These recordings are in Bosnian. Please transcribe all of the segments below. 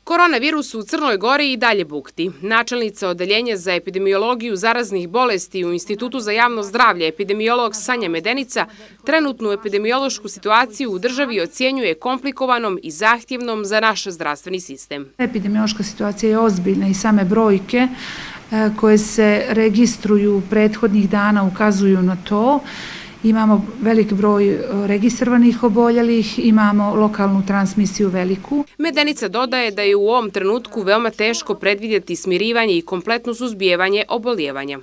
Koronavirus u Crnoj Gori i dalje bukti. Načelnica Odeljenja za epidemiologiju zaraznih bolesti u Institutu za javno zdravlje, epidemiolog Sanja Medenica, trenutnu epidemiološku situaciju u državi ocjenjuje komplikovanom i zahtjevnom za naš zdravstveni sistem. Epidemiološka situacija je ozbiljna i same brojke koje se registruju prethodnih dana ukazuju na to. Imamo velik broj registrovanih oboljelih, imamo lokalnu transmisiju veliku. Medenica dodaje da je u ovom trenutku veoma teško predvidjeti smirivanje i kompletno suzbijevanje oboljevanja.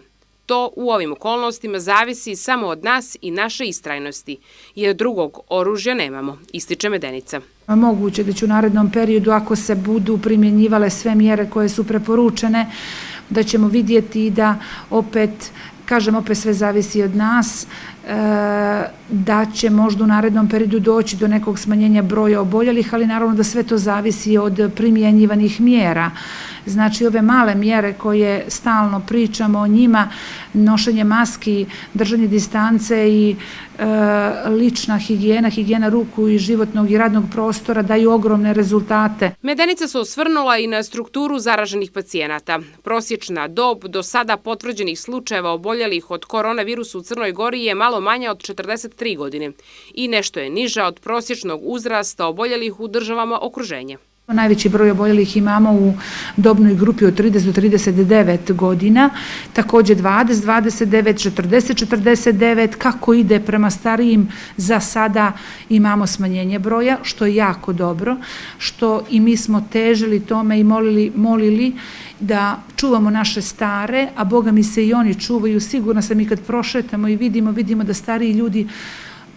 To u ovim okolnostima zavisi samo od nas i naše istrajnosti, jer drugog oružja nemamo, ističe Medenica. Moguće da će u narednom periodu, ako se budu primjenjivale sve mjere koje su preporučene, da ćemo vidjeti da opet sve zavisi od nas, da će možda u narednom periodu doći do nekog smanjenja broja oboljelih, ali naravno da sve to zavisi od primjenjivanih mjera. Znači ove male mjere koje stalno pričamo o njima, nošenje maski, držanje distance i lična higijena ruku i životnog i radnog prostora daju ogromne rezultate. Medenica se osvrnula i na strukturu zaraženih pacijenata. Prosječna dob do sada potvrđenih slučajeva oboljelih od koronavirusa u Crnoj Gori je malo manja od 43 godine i nešto je niža od prosječnog uzrasta oboljelih u državama okruženja. Najveći broj oboljelih imamo u dobnoj grupi od 30 do 39 godina, također 20-29, 40-49, kako ide prema starijim, za sada imamo smanjenje broja, što je jako dobro, što i mi smo težili tome i molili da čuvamo naše stare, a Boga mi se i oni čuvaju. Sigurno sam i kad prošetamo i vidimo da stariji ljudi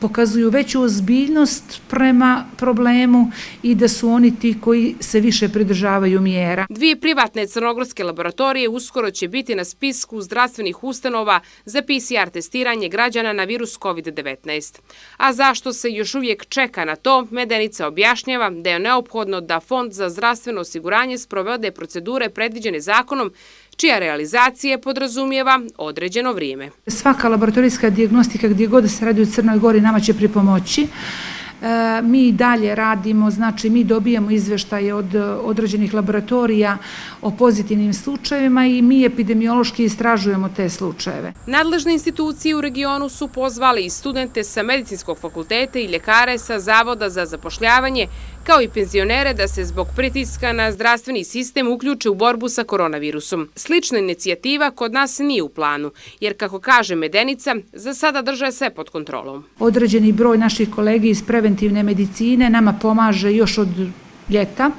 pokazuju veću ozbiljnost prema problemu i da su oni ti koji se više pridržavaju mjera. 2 privatne crnogorske laboratorije uskoro će biti na spisku zdravstvenih ustanova za PCR testiranje građana na virus COVID-19. A zašto se još uvijek čeka na to, Medenica objašnjava da je neophodno da Fond za zdravstveno osiguranje sprovede procedure predviđene zakonom, čija realizacija podrazumijeva određeno vrijeme. Svaka laboratorijska dijagnostika gdje god se radi u Crnoj Gori nama će pripomoći. Mi dalje radimo, znači mi dobijamo izvještaje od određenih laboratorija o pozitivnim slučajevima i mi epidemiološki istražujemo te slučajeve. Nadležne institucije u regionu su pozvali i studente sa medicinskog fakulteta i ljekare sa Zavoda za zapošljavanje, kao i penzionere da se zbog pritiska na zdravstveni sistem uključe u borbu sa koronavirusom. Slična inicijativa kod nas nije u planu, jer kako kaže Medenica, za sada drže sve pod kontrolom. Određeni broj naših kolega iz preventivne medicine nama pomaže još od ljeta.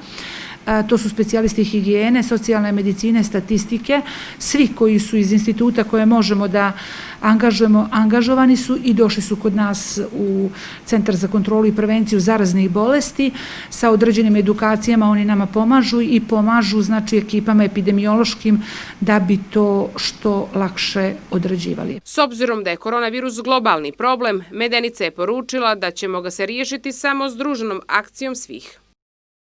To su specijalisti higijene, socijalne medicine, statistike. Svi koji su iz instituta koje možemo da angažujemo, angažovani su i došli su kod nas u Centar za kontrolu i prevenciju zaraznih bolesti. Sa određenim edukacijama oni nama pomažu i pomažu znači ekipama epidemiološkim da bi to što lakše odrađivali. S obzirom da je koronavirus globalni problem, Medenica je poručila da ćemo ga se riješiti samo združenom akcijom svih.